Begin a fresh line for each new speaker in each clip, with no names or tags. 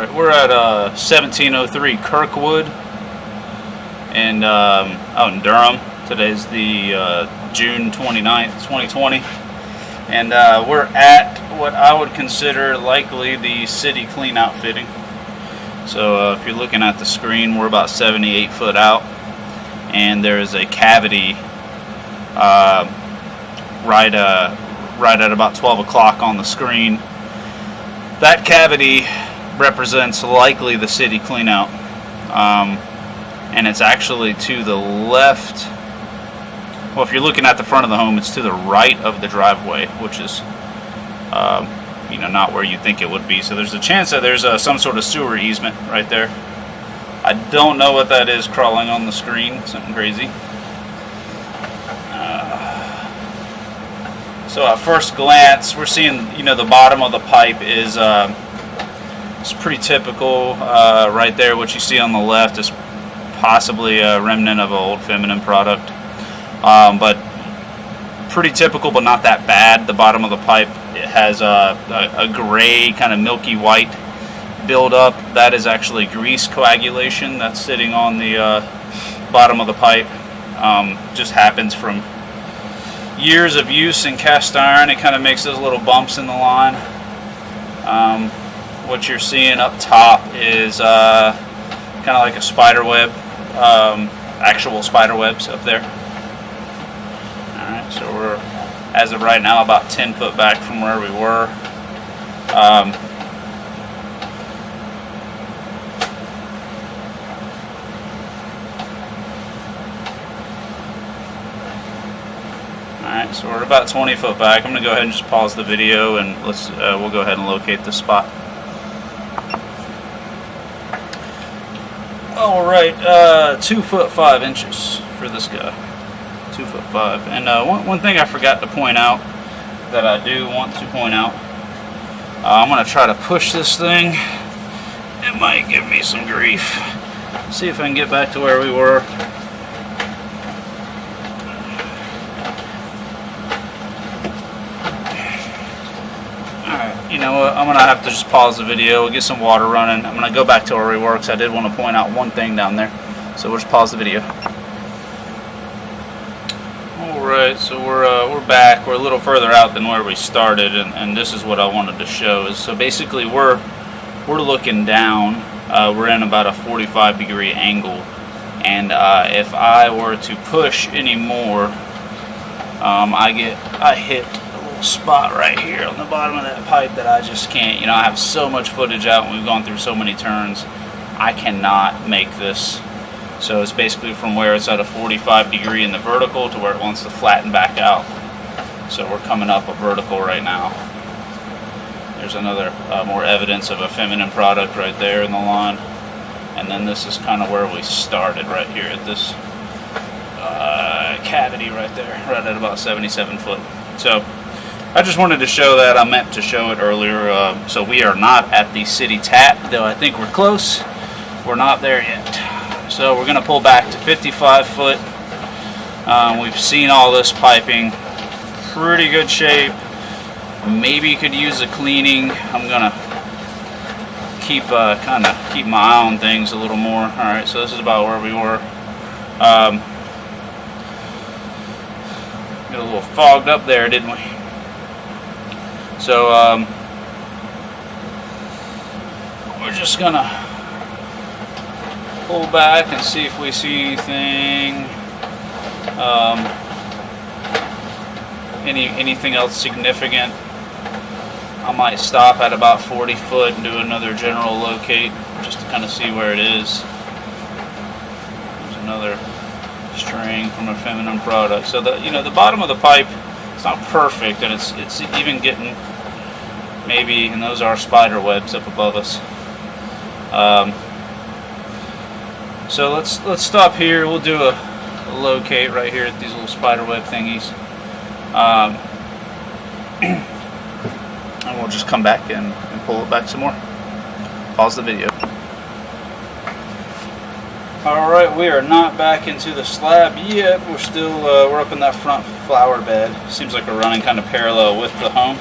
Alright, we're at 1703 Kirkwood and out in Durham. Today's the June 29th, 2020. And we're at what I would consider likely the city clean out fitting. So if you're looking at the screen, we're about 78 foot out, and there is a cavity right at about 12 o'clock on the screen. That cavity represents likely the city clean out, and it's actually to the left. Well, if you're looking at the front of the home, it's to the right of the driveway, which is not where you think it would be. So there's a chance that there's some sort of sewer easement right there. I don't know what that is crawling on the screen, something crazy. So at first glance, we're seeing, the bottom of the pipe is it's pretty typical. Right there, what you see on the left is possibly a remnant of an old feminine product, but pretty typical, but not that bad. The bottom of the pipe, it has a gray, kind of milky white buildup. That is actually grease coagulation that's sitting on the bottom of the pipe. Just happens from years of use in cast iron. It kind of makes those little bumps in the line. What you're seeing up top is kind of like a spider web, actual spider webs up there. Alright, so we're, as of right now, about 10 foot back from where we were. Alright, so we're about 20 foot back. I'm going to go ahead and just pause the video, and we'll go ahead and locate the spot. Alright, 2 foot 5 inches for this guy. 2 foot 5. And one thing I forgot to point out that I do want to point out, I'm going to try to push this thing. It might give me some grief. See if I can get back to where we were. Alright, you know what, I'm going to have to just pause the video. We'll get some water running. I'm going to go back to where we were because I did want to point out one thing down there. So we'll just pause the video. Alright, so we're back. We're a little further out than where we started, and this is what I wanted to show. So basically we're looking down. We're in about a 45-degree angle, and if I were to push any more, I hit a little spot right here on the bottom of that pipe that I just can't. I have so much footage out, and we've gone through so many turns. I cannot make this. So it's basically from where it's at a 45-degree in the vertical to where it wants to flatten back out. So we're coming up a vertical right now. There's another more evidence of a feminine product right there in the lawn. And then this is kind of where we started, right here at this cavity right there, right at about 77 foot. So I just wanted to show that. I meant to show it earlier. So we are not at the city tap, though I think we're close. We're not there yet. So we're going to pull back to 55 foot. We've seen all this piping. Pretty good shape. Maybe could use a cleaning. I'm going to keep my eye on things a little more. Alright, so this is about where we were. Got a little fogged up there, didn't we? So we're just going to pull back and see if we see anything, anything else significant. I might stop at about 40 foot and do another general locate just to kind of see where it is. There's another string from a feminine product. So the bottom of the pipe, it's not perfect, and it's even getting maybe, and those are spider webs up above us. So let's stop here. We'll do a locate right here at these little spider web thingies, and we'll just come back and pull it back some more. Pause the video. Alright, we are not back into the slab yet. We're still we're up in that front flower bed. Seems like we're running kind of parallel with the home.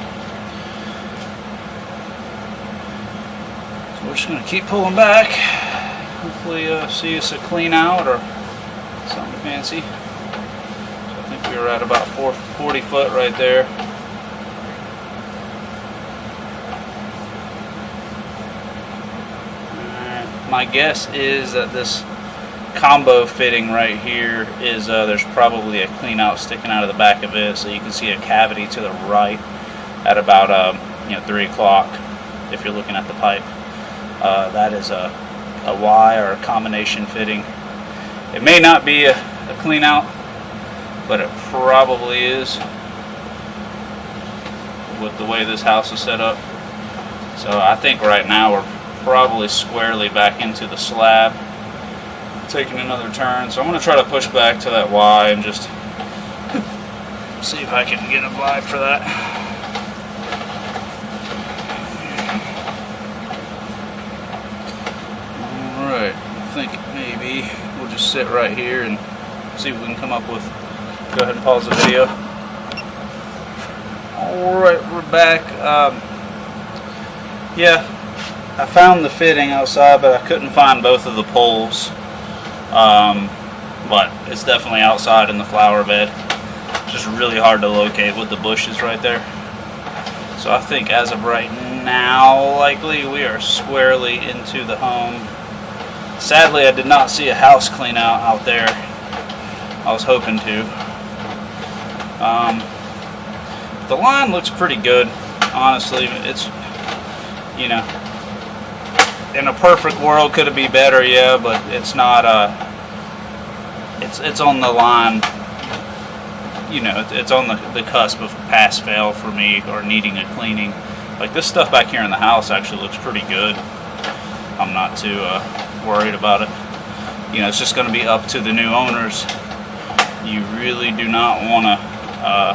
So we're just going to keep pulling back. Hopefully see us a clean out or something fancy. So I think we were at about 40 foot right there. Alright, my guess is that this combo fitting right here is there's probably a clean out sticking out of the back of it, so you can see a cavity to the right at about 3 o'clock if you're looking at the pipe. That is a Y or a combination fitting. It may not be a clean out, but it probably is with the way this house is set up. So I think right now we're probably squarely back into the slab, taking another turn. So I'm going to try to push back to that Y and just see if I can get a vibe for that. Alright, I think maybe we'll just sit right here and see if we can come up with. Go ahead and pause the video. Alright, we're back. Yeah, I found the fitting outside, but I couldn't find both of the poles. But it's definitely outside in the flower bed. It's just really hard to locate with the bushes right there. So I think as of right now, likely we are squarely into the home. Sadly, I did not see a house clean out there. I was hoping to. The line looks pretty good, honestly. It's, in a perfect world, could it be better? Yeah, but it's not. It's on the line. It's on the cusp of pass fail for me, or needing a cleaning. Like this stuff back here in the house actually looks pretty good. I'm not too worried about it. It's just going to be up to the new owners. You really do not want to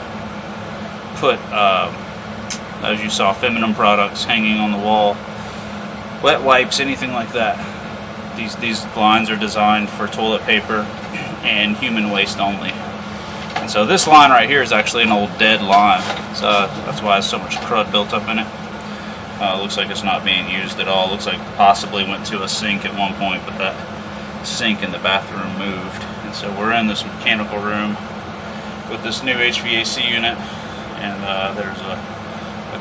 put, as you saw, feminine products hanging on the wall, wet wipes, anything like that. These lines are designed for toilet paper and human waste only. And so this line right here is actually an old dead line, so that's why there's so much crud built up in it. Looks like it's not being used at all. Looks like it possibly went to a sink at one point, but that sink in the bathroom moved. And so we're in this mechanical room with this new HVAC unit, and there's a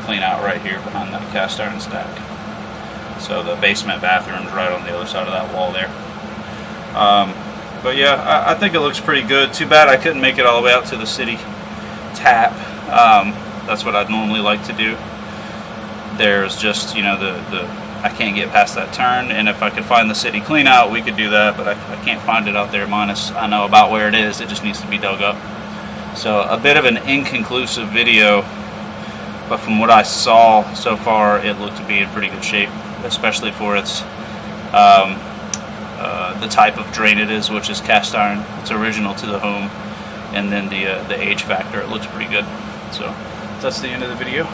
clean out right here behind that cast iron stack. So the basement bathroom's right on the other side of that wall there. But yeah, I think it looks pretty good. Too bad I couldn't make it all the way out to the city tap. That's what I'd normally like to do. There's just, I can't get past that turn, and if I could find the city clean out, we could do that, but I can't find it out there, minus I know about where it is. It just needs to be dug up. So a bit of an inconclusive video, but from what I saw so far, it looked to be in pretty good shape, especially for its the type of drain it is, which is cast iron. It's original to the home, and then the age factor, it looks pretty good. So that's the end of the video.